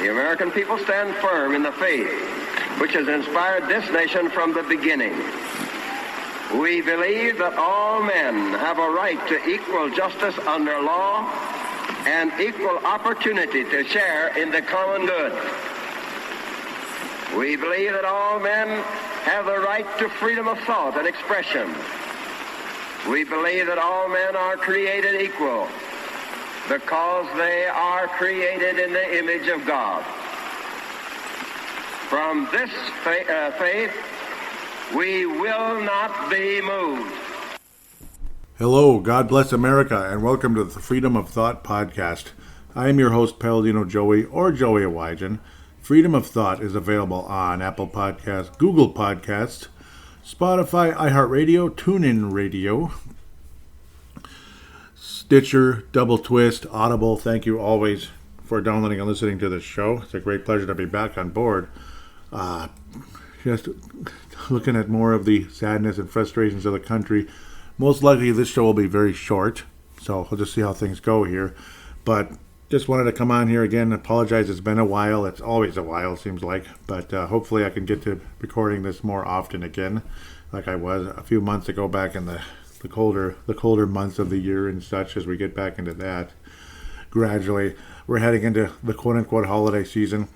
the American people stand firm in the faith which has inspired this nation from the beginning. We believe that all men have a right to equal justice under law and equal opportunity to share in the common good. We believe that all men have the right to freedom of thought and expression. We believe that all men are created equal because they are created in the image of God. From this faith, we will not be moved. Hello, God bless America, and welcome to the Freedom of Thought podcast. I am your host, Paladino Joey, or Joey Awajan. Freedom of Thought is available on Apple Podcasts, Google Podcasts, Spotify, iHeartRadio, TuneIn Radio, Stitcher, Double Twist, Audible. Thank you always for downloading and listening to this show. It's a great pleasure to be back on board. Just looking at more of the sadness and frustrations of the country. Most likely this show will be very short, so we'll just see how things go here. But just wanted to come on here again. Apologize, it's been a while. It's always a while, it seems like. But hopefully I can get to recording this more often again, like I was a few months ago back in the colder months of the year and such, as we get back into that. Gradually, we're heading into the quote-unquote holiday season.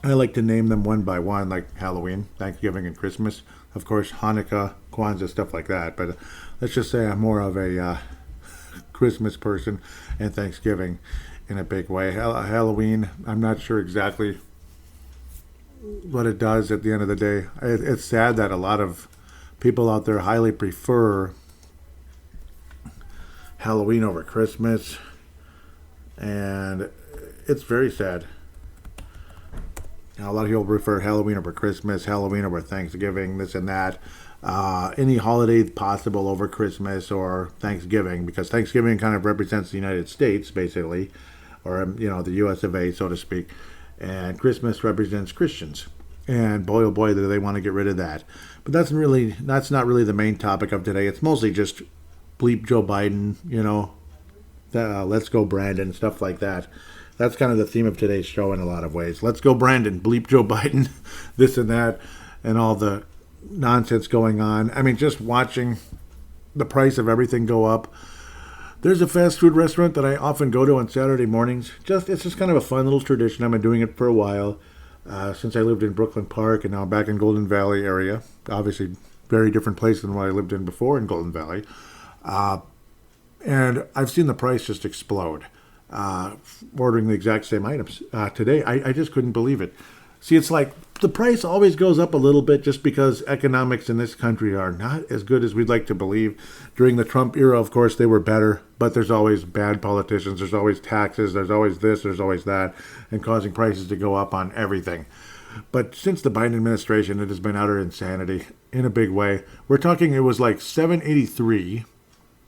I like to name them one by one, like Halloween, Thanksgiving, and Christmas. Of course, Hanukkah, Kwanzaa, stuff like that. But let's just say I'm more of a Christmas person and Thanksgiving in a big way. Halloween, I'm not sure exactly what it does at the end of the day. It's sad that a lot of people out there highly prefer Halloween over Christmas. And it's very sad. Now, a lot of people prefer Halloween over Christmas, Halloween over Thanksgiving, this and that. Any holiday possible over Christmas or Thanksgiving, because Thanksgiving kind of represents the United States, basically, or, the U.S. of A., so to speak. And Christmas represents Christians. And boy, oh boy, do they want to get rid of that. But that's not really the main topic of today. It's mostly just bleep Joe Biden, let's go Brandon, stuff like that. That's kind of the theme of today's show in a lot of ways. Let's go Brandon, bleep Joe Biden, this and that, and all the nonsense going on. I mean, just watching the price of everything go up. There's a fast food restaurant that I often go to on Saturday mornings. It's just kind of a fun little tradition. I've been doing it for a while, since I lived in Brooklyn Park and now back in Golden Valley area. Obviously, very different place than what I lived in before in Golden Valley. And I've seen the price just explode. Ordering the exact same items today. I just couldn't believe it. See, it's like the price always goes up a little bit just because economics in this country are not as good as we'd like to believe. During the Trump era, of course, they were better, but there's always bad politicians, there's always taxes, there's always this, there's always that, and causing prices to go up on everything. But since the Biden administration, it has been utter insanity in a big way. We're talking, it was like $7.83,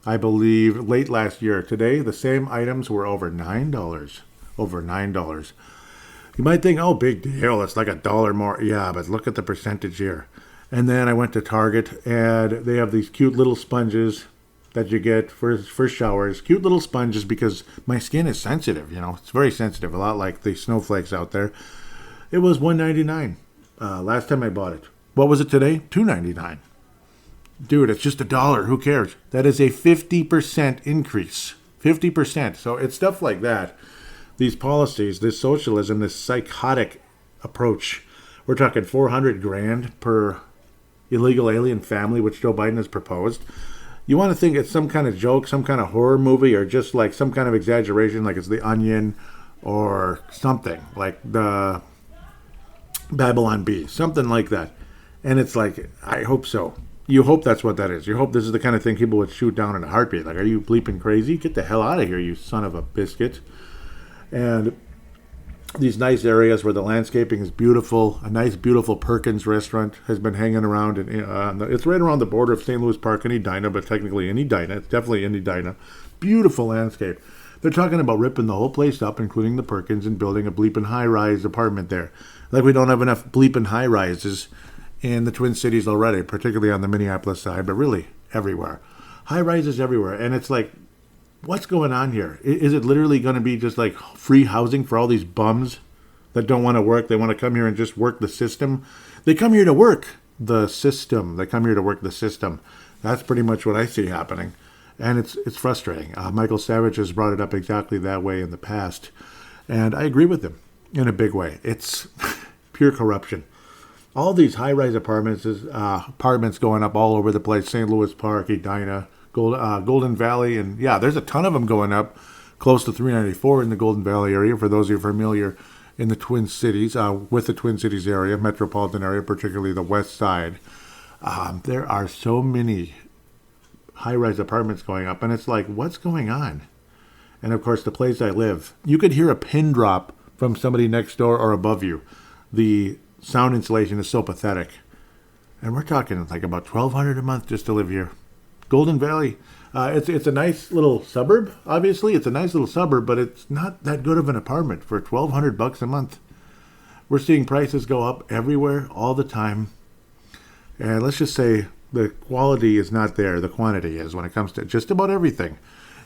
I believe, late last year. Today, the same items were over $9. Over $9. You might think, oh, big deal. It's like $1 more. Yeah, but look at the percentage here. And then I went to Target, and they have these cute little sponges that you get for showers. Cute little sponges because my skin is sensitive, It's very sensitive, a lot like the snowflakes out there. It was $1.99 last time I bought it. What was it today? $2.99. Dude, it's just $1. Who cares? That is a 50% increase. 50%. So it's stuff like that. These policies, this socialism, this psychotic approach. We're talking $400,000 per illegal alien family, which Joe Biden has proposed. You want to think it's some kind of joke, some kind of horror movie, or just like some kind of exaggeration, like it's The Onion or something, like the Babylon Bee, something like that. And it's like, I hope so. You hope that's what that is. You hope this is the kind of thing people would shoot down in a heartbeat. Like, are you bleeping crazy? Get the hell out of here, you son of a biscuit. And these nice areas where the landscaping is beautiful. A nice, beautiful Perkins restaurant has been hanging around. It's right around the border of St. Louis Park and Edina, but technically in Edina. It's definitely in Edina. Beautiful landscape. They're talking about ripping the whole place up, including the Perkins, and building a bleeping high-rise apartment there. Like we don't have enough bleeping high-rises in the Twin Cities already, particularly on the Minneapolis side, but really everywhere. High rises everywhere. And it's like, what's going on here? Is it literally going to be just like free housing for all these bums that don't want to work. They want to come here and just work the system. They come here to work the system. They come here to work the system. That's pretty much what I see happening. And it's frustrating. Michael Savage has brought it up exactly that way in the past. And I agree with him in a big way. It's pure corruption. All these high-rise apartments going up all over the place. St. Louis Park, Edina, Golden Valley. And yeah, there's a ton of them going up close to 394 in the Golden Valley area. For those of you familiar in the Twin Cities, with the Twin Cities area, metropolitan area, particularly the west side, there are so many high-rise apartments going up. And it's like, what's going on? And of course, the place I live, you could hear a pin drop from somebody next door or above you. The sound insulation is so pathetic. And we're talking like about $1,200 a month just to live here. Golden Valley, it's a nice little suburb, obviously. It's a nice little suburb, but it's not that good of an apartment for $1,200 a month. We're seeing prices go up everywhere all the time. And let's just say the quality is not there. The quantity is when it comes to just about everything,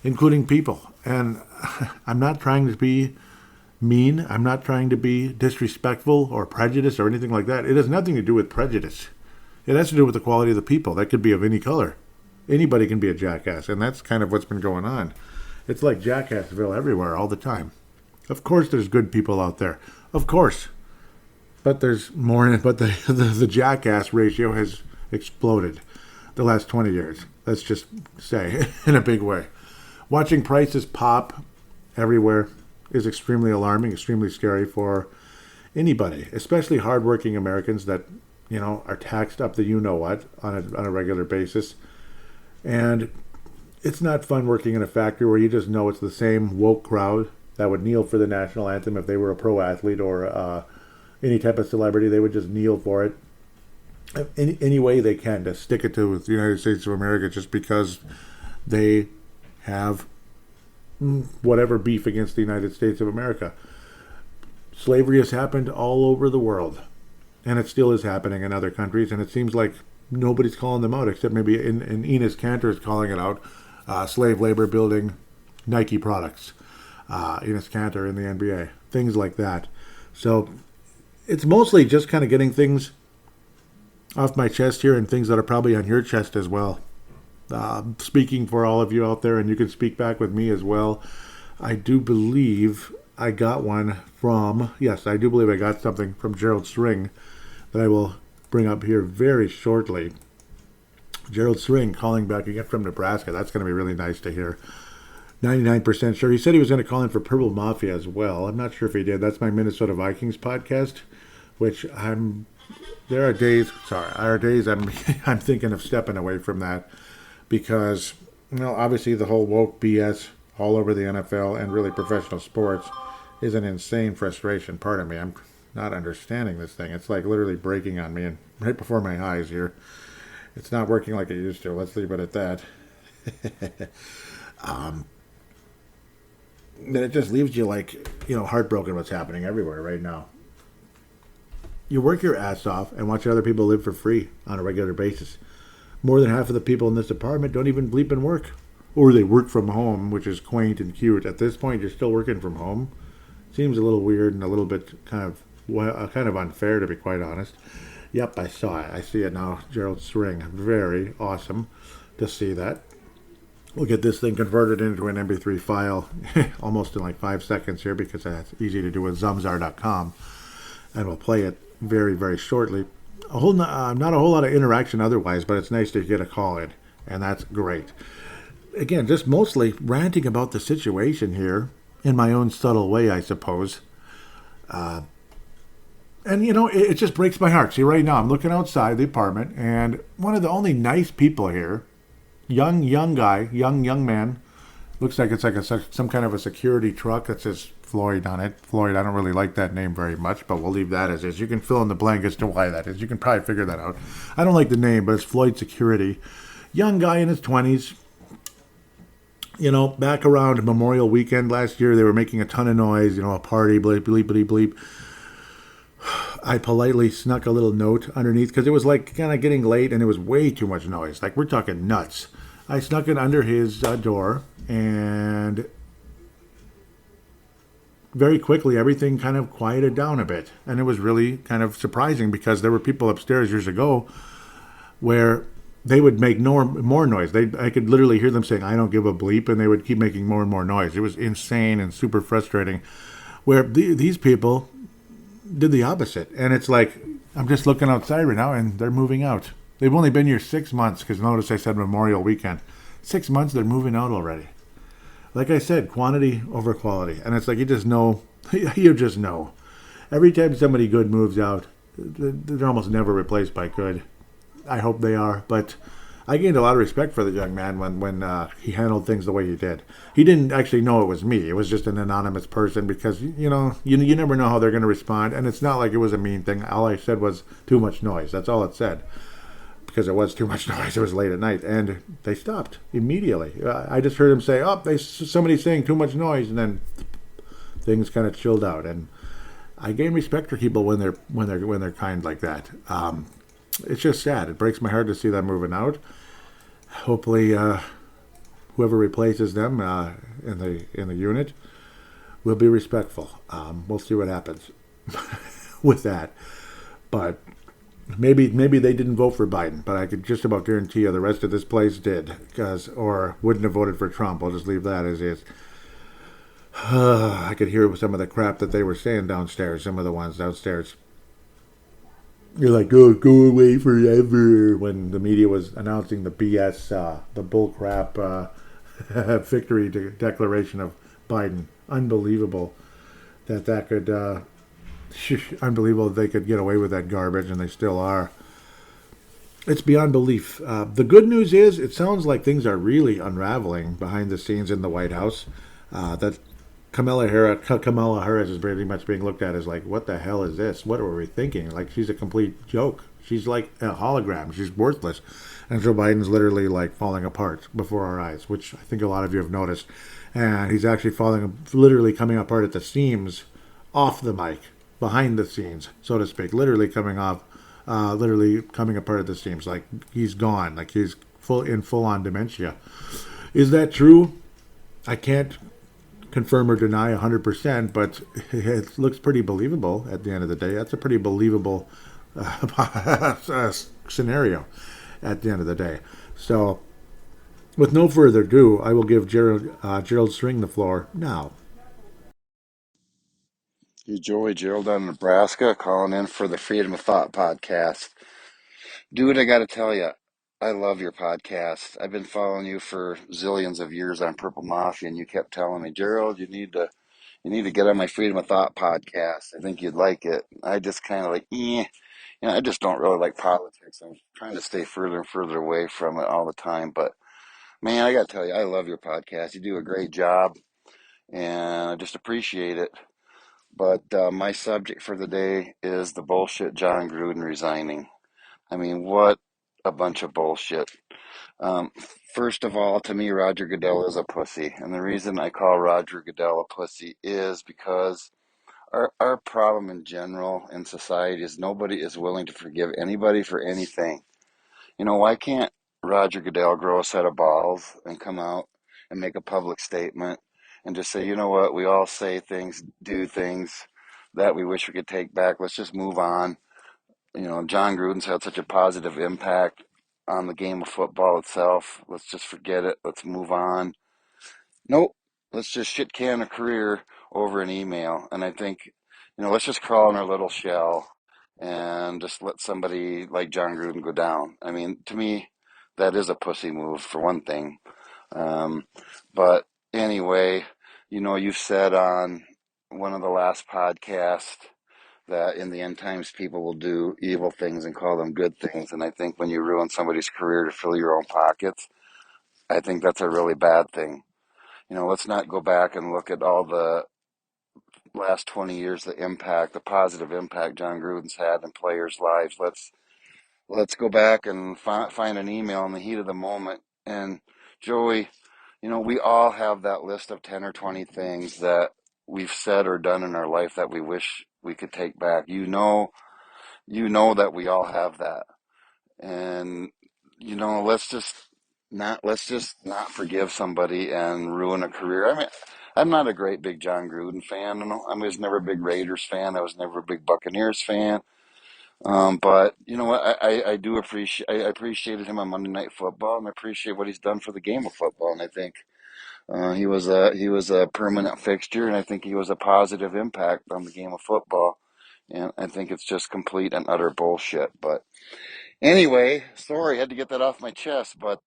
including people. And I'm not trying to be mean. I'm not trying to be disrespectful or prejudiced or anything like that. It has nothing to do with prejudice. It has to do with the quality of the people. That could be of any color. Anybody can be a jackass, and that's kind of what's been going on. It's like Jackassville everywhere all the time. Of course there's good people out there. Of course. But there's more, but the jackass ratio has exploded the last 20 years. Let's just say, in a big way. Watching prices pop everywhere is extremely alarming, extremely scary for anybody, especially hardworking Americans that, are taxed up the you-know-what on a regular basis. And it's not fun working in a factory where you just know it's the same woke crowd that would kneel for the national anthem if they were a pro athlete or any type of celebrity. They would just kneel for it any way they can to stick it to the United States of America just because they have whatever beef against the United States of America. Slavery has happened all over the world, and it still is happening in other countries, and it seems like nobody's calling them out except maybe in Enos Cantor is calling it out. Slave labor building Nike products. Enos Cantor in the NBA. Things like that. So it's mostly just kind of getting things off my chest here and things that are probably on your chest as well. Speaking for all of you out there, and you can speak back with me as well. I do believe I got I got something from Gerald Syring that I will bring up here very shortly. Gerald Syring calling back again from Nebraska. That's going to be really nice to hear. 99% sure. He said he was going to call in for Purple Mafia as well. I'm not sure if he did. That's my Minnesota Vikings podcast, which there are days I'm thinking of stepping away from that because, obviously the whole woke BS all over the NFL and really professional sports is an insane frustration. Pardon me. I'm not understanding this thing. It's like literally breaking on me and right before my eyes here. It's not working like it used to. Let's leave it at that. But it just leaves you like, heartbroken what's happening everywhere right now. You work your ass off and watch other people live for free on a regular basis. More than half of the people in this apartment don't even bleep and work. Or they work from home, which is quaint and cute. At this point, you're still working from home. Seems a little weird and a little bit kind of unfair, to be quite honest. Yep, I saw it. I see it now. Gerald Syring. Very awesome to see that. We'll get this thing converted into an MP3 file almost in like 5 seconds here because that's easy to do with Zamzar.com. And we'll play it very, very shortly. Not a whole lot of interaction otherwise, but it's nice to get a call in. And that's great. Again, just mostly ranting about the situation here in my own subtle way, I suppose. And, it just breaks my heart. See, right now, I'm looking outside the apartment, and one of the only nice people here, young guy, young man, looks like it's like some kind of a security truck that says Floyd on it. Floyd, I don't really like that name very much, but we'll leave that as is. You can fill in the blank as to why that is. You can probably figure that out. I don't like the name, but it's Floyd Security. Young guy in his 20s. Back around Memorial Weekend last year, they were making a ton of noise, a party, bleep, bleep, bleep, bleep. I politely snuck a little note underneath because it was like kind of getting late and it was way too much noise. Like, we're talking nuts. I snuck it under his door and very quickly everything kind of quieted down a bit, and it was really kind of surprising because there were people upstairs years ago where they would make more noise. I could literally hear them saying, "I don't give a bleep," and they would keep making more and more noise. It was insane and super frustrating. Where these people did the opposite, and it's like I'm just looking outside right now, and they're moving out. They've only been here 6 months because notice I said Memorial Weekend. 6 months, they're moving out already. Like I said, quantity over quality, and it's like you just know, you just know. Every time somebody good moves out, they're almost never replaced by good. I hope they are, but I gained a lot of respect for the young man when he handled things the way he did. He didn't actually know it was me. It was just an anonymous person because you never know how they're going to respond, and it's not like it was a mean thing. All I said was too much noise. That's all it said because it was too much noise. It was late at night, and they stopped immediately. I just heard him say, "Oh, somebody's saying too much noise," and then things kind of chilled out. And I gain respect for people when they're kind like that. It's just sad. It breaks my heart to see them moving out. Hopefully, whoever replaces them in the unit will be respectful. We'll see what happens with that. But maybe they didn't vote for Biden, but I could just about guarantee you the rest of this place did, or wouldn't have voted for Trump. I'll just leave that as is. I could hear some of the crap that they were saying downstairs. Some of the ones downstairs. You're like, go away forever. When the media was announcing the BS, the bullcrap victory declaration of Biden, unbelievable that could, unbelievable that they could get away with that garbage, and they still are. It's beyond belief. The good news is, it sounds like things are really unraveling behind the scenes in the White House. That Kamala Harris is pretty much being looked at as like, what the hell is this? What are we thinking? Like, she's a complete joke. She's like a hologram. She's worthless. And Joe Biden's literally like falling apart before our eyes, which I think a lot of you have noticed. And he's actually literally coming apart at the seams, off the mic, behind the scenes, so to speak. Literally coming apart at the seams. Like he's gone. Like he's full on dementia. Is that true? I can't confirm or deny 100%, but it looks pretty believable at the end of the day. That's a pretty believable scenario at the end of the day. So, with no further ado, I will give Gerald Syring the floor now. Hey, Joey, Gerald out of Nebraska, calling in for the Freedom of Thought podcast. Dude, I got to tell you, I love your podcast. I've been following you for zillions of years on Purple Mafia, and you kept telling me, Gerald, you need to get on my Freedom of Thought podcast. I think you'd like it. I just kind of like, I just don't really like politics. I'm trying to stay further and further away from it all the time. But man, I got to tell you, I love your podcast. You do a great job, and I just appreciate it. But my subject for the day is the bullshit Jon Gruden resigning. I mean, what a bunch of bullshit. Um, First of all, to me, Roger Goodell is a pussy. And the reason I call Roger Goodell a pussy is because our problem in general in society is nobody is willing to forgive anybody for anything. Why can't Roger Goodell grow a set of balls and come out and make a public statement and just say, you know what, we all say things, do things that we wish we could take back. Let's just move on. Jon Gruden's had such a positive impact on the game of football itself. Let's just forget it. Let's move on. Nope. Let's just shit can a career over an email. And I think, let's just crawl in our little shell and just let somebody like Jon Gruden go down. I mean, to me, that is a pussy move for one thing. Um, but anyway, you've said on one of the last podcasts that in the end times people will do evil things and call them good things. And I think when you ruin somebody's career to fill your own pockets, I think that's a really bad thing. Let's not go back and look at all the last 20 years, the positive impact Jon Gruden's had in players' lives. Let's go back and find an email in the heat of the moment. And Joey, we all have that list of 10 or 20 things that we've said or done in our life that we wish we could take back. You know that we all have that. And let's just not let's just not forgive somebody and ruin a career. I mean, I'm not a great big Jon Gruden fan. I was never a big Raiders fan. I was never a big Buccaneers fan. But you know what? I do appreciate I appreciated him on Monday Night Football, and I appreciate what he's done for the game of football. And I think he was a permanent fixture, and I think he was a positive impact on the game of football. And I think it's just complete and utter bullshit. But anyway, sorry, I had to get that off my chest. But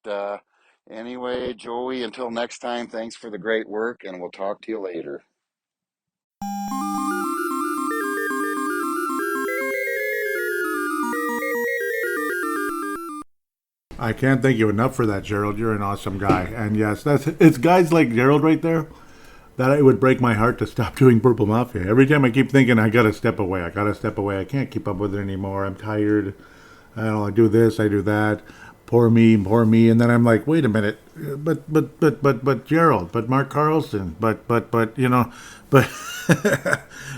anyway, Joey, until next time, thanks for the great work, and we'll talk to you later. I can't thank you enough for that, Gerald. You're an awesome guy. And yes, it's guys like Gerald right there that it would break my heart to stop doing Purple Mafia. Every time I keep thinking I gotta step away, I gotta step away. I can't keep up with it anymore. I'm tired. I don't know, I do this, I do that. Poor me, poor me. And then I'm like, wait a minute. But Gerald, but Mark Carlson, but but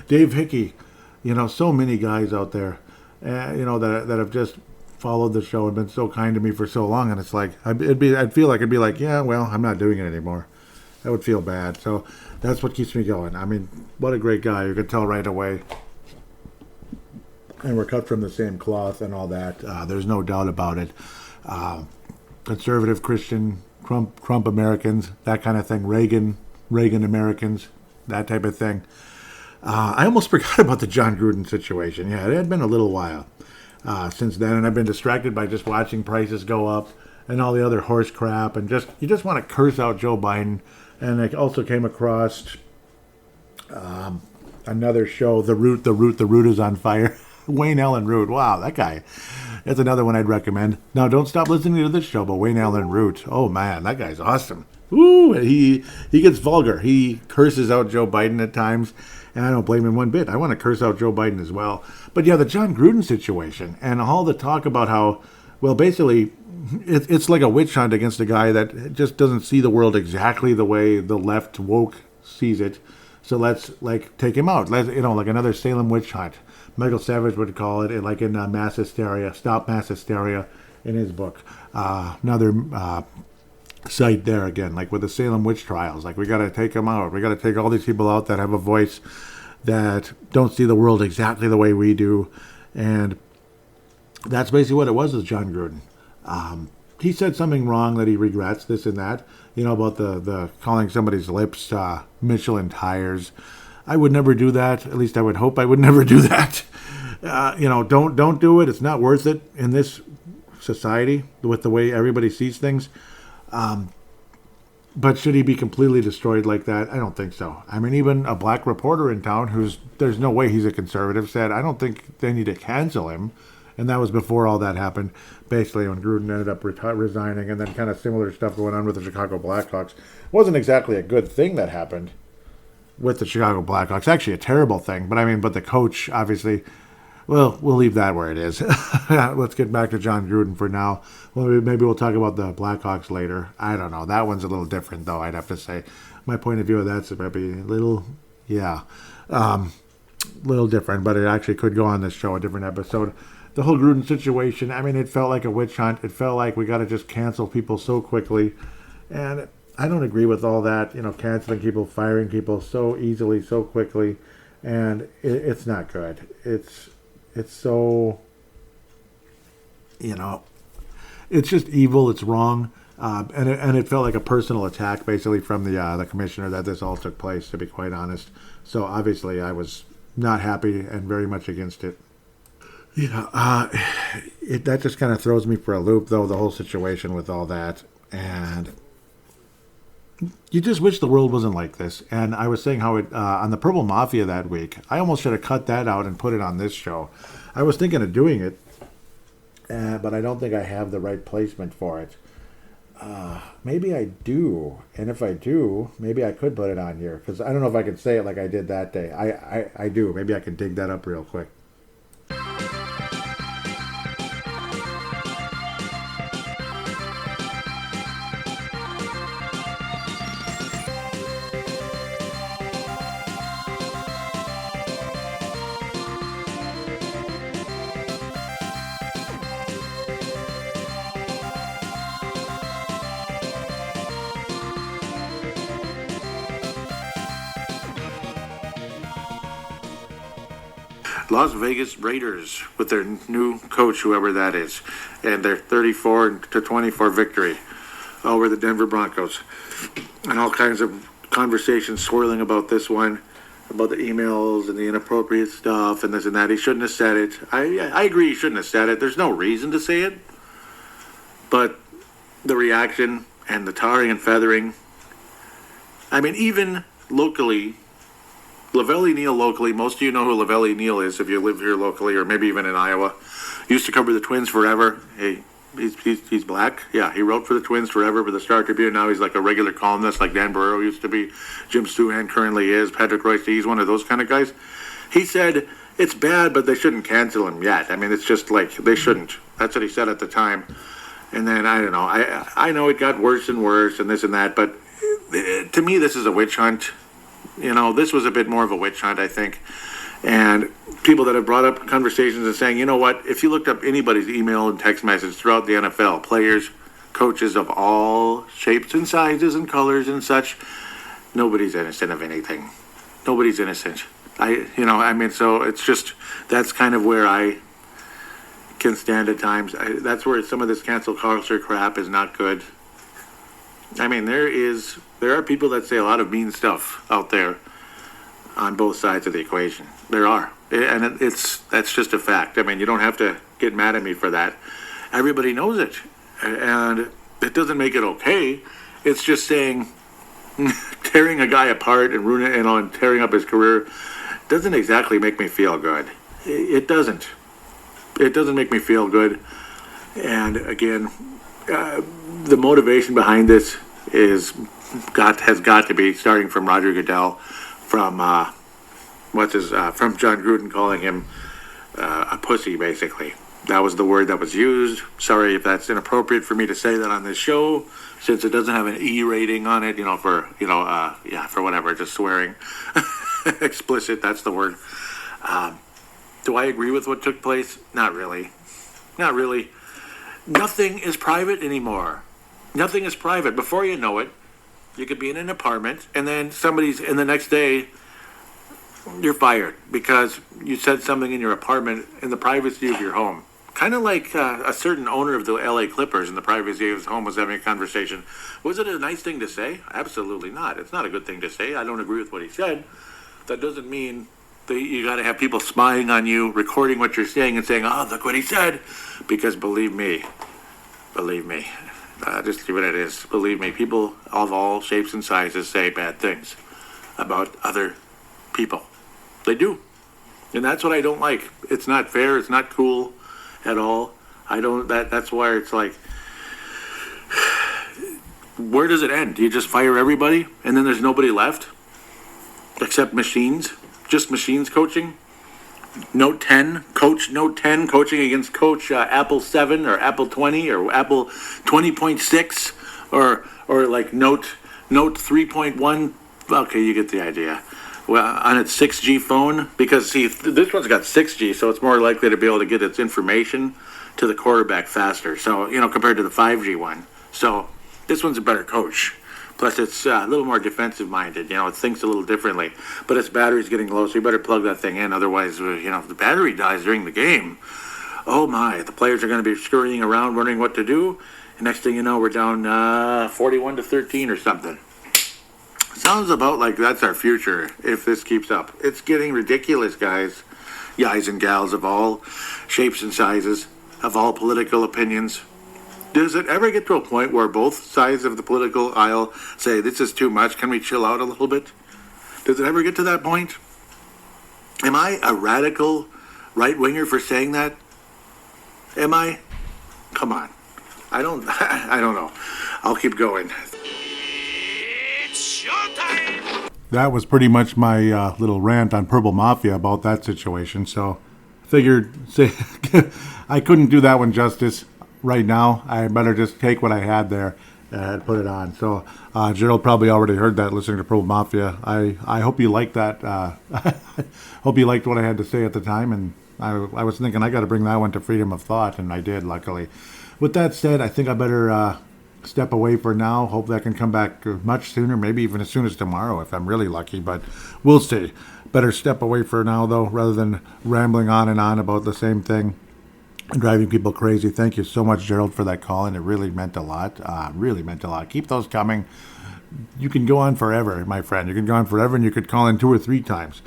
Dave Hickey, so many guys out there, that have just followed the show and been so kind to me for so long. And it's like, I'd feel like it'd be like, yeah, well, I'm not doing it anymore. I would feel bad. So that's what keeps me going. I mean, what a great guy. You could tell right away. And we're cut from the same cloth and all that. There's no doubt about it. Conservative Christian, Trump Americans, that kind of thing. Reagan Americans, that type of thing. I almost forgot about the Jon Gruden situation. Yeah, it had been a little while since then, and I've been distracted by just watching prices go up and all the other horse crap, and you just want to curse out Joe Biden. And I also came across another show, The Root is on fire. Wayne Allen Root. Wow, that guy. That's another one I'd recommend. Now, don't stop listening to this show, but Wayne Allen Root. Oh, man, that guy's awesome. Ooh, he gets vulgar. He curses out Joe Biden at times, and I don't blame him one bit. I want to curse out Joe Biden as well. But yeah, the Jon Gruden situation and all the talk about how, well, basically, it's like a witch hunt against a guy that just doesn't see the world exactly the way the left woke sees it. So let's take him out. Like another Salem witch hunt. Michael Savage would call it, like in mass hysteria, Stop Mass Hysteria, in his book. Another site there again, like with the Salem witch trials. Like, we got to take them out. We got to take all these people out that have a voice, that don't see the world exactly the way we do. And that's basically what it was with Jon Gruden. He said something wrong that he regrets, this and that, about the calling somebody's lips Michelin tires. I would never do that. At least I would hope I would never do that. Don't do it. It's not worth it in this society with the way everybody sees things. But should he be completely destroyed like that? I don't think so. I mean, even a black reporter in town there's no way he's a conservative, said, I don't think they need to cancel him. And that was before all that happened, basically, when Gruden ended up resigning, and then kind of similar stuff going on with the Chicago Blackhawks. It wasn't exactly a good thing that happened with the Chicago Blackhawks. Actually, a terrible thing. But the coach, obviously, well, we'll leave that where it is. Let's get back to Jon Gruden for now. Well, maybe we'll talk about the Blackhawks later. I don't know. That one's a little different, though, I'd have to say. My point of view of that's maybe a little, little different, but it actually could go on this show, a different episode. The whole Gruden situation, I mean, it felt like a witch hunt. It felt like we got to just cancel people so quickly. And I don't agree with all that, canceling people, firing people so easily, so quickly. And it's not good. It's so, it's just evil. It's wrong. And it felt like a personal attack, basically, from the commissioner that this all took place, to be quite honest. So obviously I was not happy and very much against it. That just kind of throws me for a loop, though, the whole situation with all that. And you just wish the world wasn't like this. And I was saying how on the Purple Mafia that week, I almost should have cut that out and put it on this show. I was thinking of doing it, but I don't think I have the right placement for it. Maybe I do. And if I do, maybe I could put it on here. Because I don't know if I can say it like I did that day. I do. Maybe I can dig that up real quick. Las Vegas Raiders with their new coach, whoever that is, and their 34-24 victory over the Denver Broncos. And all kinds of conversations swirling about this one, about the emails and the inappropriate stuff and this and that. He shouldn't have said it. I agree he shouldn't have said it. There's no reason to say it. But the reaction and the tarring and feathering, I mean, even locally, Lavelli Neal locally, most of you know who Lavelli Neal is if you live here locally or maybe even in Iowa. Used to cover the Twins forever. He's black. Yeah, he wrote for the Twins forever for the Star Tribune. Now he's like a regular columnist like Dan Burrow used to be. Jim Stewart currently is. Patrick Royce, he's one of those kind of guys. He said, it's bad, but they shouldn't cancel him yet. I mean, it's just like, they shouldn't. That's what he said at the time. And then, I don't know. I know it got worse and worse and this and that, but to me, this is a witch hunt. You know, this was a bit more of a witch hunt, I think. And people that have brought up conversations and saying, you know what, if you looked up anybody's email and text message throughout the NFL, players, coaches of all shapes and sizes and colors and such, nobody's innocent of anything. Nobody's innocent. So it's just, that's kind of where I can stand at times. That's where some of this cancel culture crap is not good. I mean, there are people that say a lot of mean stuff out there on both sides of the equation. There are. And that's just a fact. I mean, you don't have to get mad at me for that. Everybody knows it. And it doesn't make it okay. It's just saying tearing a guy apart and ruining and tearing up his career doesn't exactly make me feel good. It doesn't. It doesn't make me feel good. And again, the motivation behind this has got to be starting from Roger Goodell, from from Jon Gruden calling him a pussy, basically. That was the word that was used. Sorry if that's inappropriate for me to say that on this show, since it doesn't have an E rating on it, for whatever, just swearing. Explicit, that's the word. Do I agree with what took place? Not really. Not really. Nothing is private anymore. Nothing is private. Before you know it, you could be in an apartment, and then and the next day, you're fired because you said something in your apartment in the privacy of your home. Kind of like a certain owner of the LA Clippers in the privacy of his home was having a conversation. Was it a nice thing to say? Absolutely not. It's not a good thing to say. I don't agree with what he said. That doesn't mean that you got to have people spying on you, recording what you're saying and saying, oh, look what he said. Because believe me, just leave it as it is. Believe me, people of all shapes and sizes say bad things about other people. They do. And that's what I don't like. It's not fair. It's not cool at all. That's why it's like, where does it end? Do you just fire everybody and then there's nobody left except machines? Just machines coaching? Note 10, coaching against Coach Apple 7 or Apple 20 or Apple 20.6 or like Note 3.1. Okay, you get the idea. Well, on its 6G phone, because see, this one's got 6G, so it's more likely to be able to get its information to the quarterback faster. So, compared to the 5G one. So this one's a better coach. Plus, it's a little more defensive-minded. It thinks a little differently. But its battery's getting low, so you better plug that thing in. Otherwise, if the battery dies during the game, oh my, the players are going to be scurrying around wondering what to do. And next thing you know, we're down 41-13 or something. Sounds about like that's our future if this keeps up. It's getting ridiculous, guys and gals of all shapes and sizes, of all political opinions. Does it ever get to a point where both sides of the political aisle say, this is too much, can we chill out a little bit? Does it ever get to that point? Am I a radical right-winger for saying that? Am I? Come on. I don't know. I'll keep going. It's showtime! That was pretty much my little rant on Purple Mafia about that situation, so figured I couldn't do that one justice. Right now, I better just take what I had there and put it on. So, Gerald probably already heard that listening to Pro Mafia. I hope you liked that. Hope you liked what I had to say at the time. And I was thinking I got to bring that one to freedom of thought, and I did, luckily. With that said, I think I better step away for now. Hope that can come back much sooner, maybe even as soon as tomorrow if I'm really lucky, but we'll see. Better step away for now, though, rather than rambling on and on about the same thing and driving people crazy. Thank you so much, Gerald, for that call, and it really meant a lot. Really meant a lot. Keep those coming. You can go on forever, my friend. You can go on forever, and you could call in 2 or 3 times.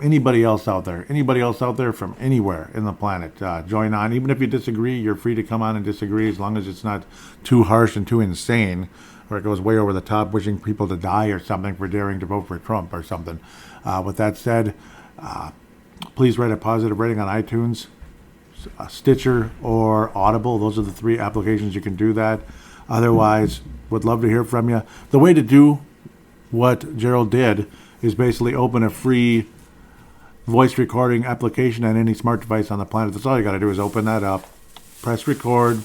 Anybody else out there from anywhere in the planet, join on. Even if you disagree, you're free to come on and disagree, as long as it's not too harsh and too insane, or it goes way over the top, wishing people to die or something for daring to vote for Trump or something. With that said, please write a positive rating on iTunes, Stitcher, or Audible. Those are the 3 applications you can do that. Otherwise, would love to hear from you. The way to do what Gerald did is basically open a free voice recording application on any smart device on the planet. That's all you got to do is open that up, press record,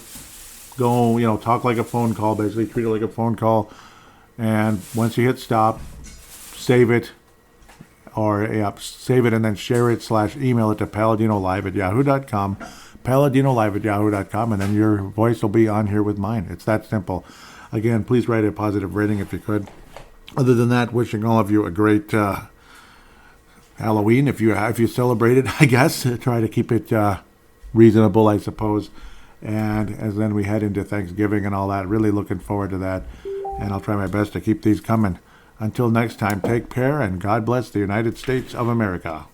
go, talk like a phone call, basically treat it like a phone call. And once you hit stop, save it, save it and then share it / email it to paladinolive@yahoo.com, paladinolive@yahoo.com, and then your voice will be on here with mine. It's that simple. Again, please write a positive rating if you could. Other than that, wishing all of you a great Halloween, if you celebrate it, I guess. Try to keep it reasonable, I suppose. And as then we head into Thanksgiving and all that, really looking forward to that. And I'll try my best to keep these coming. Until next time, take care, and God bless the United States of America.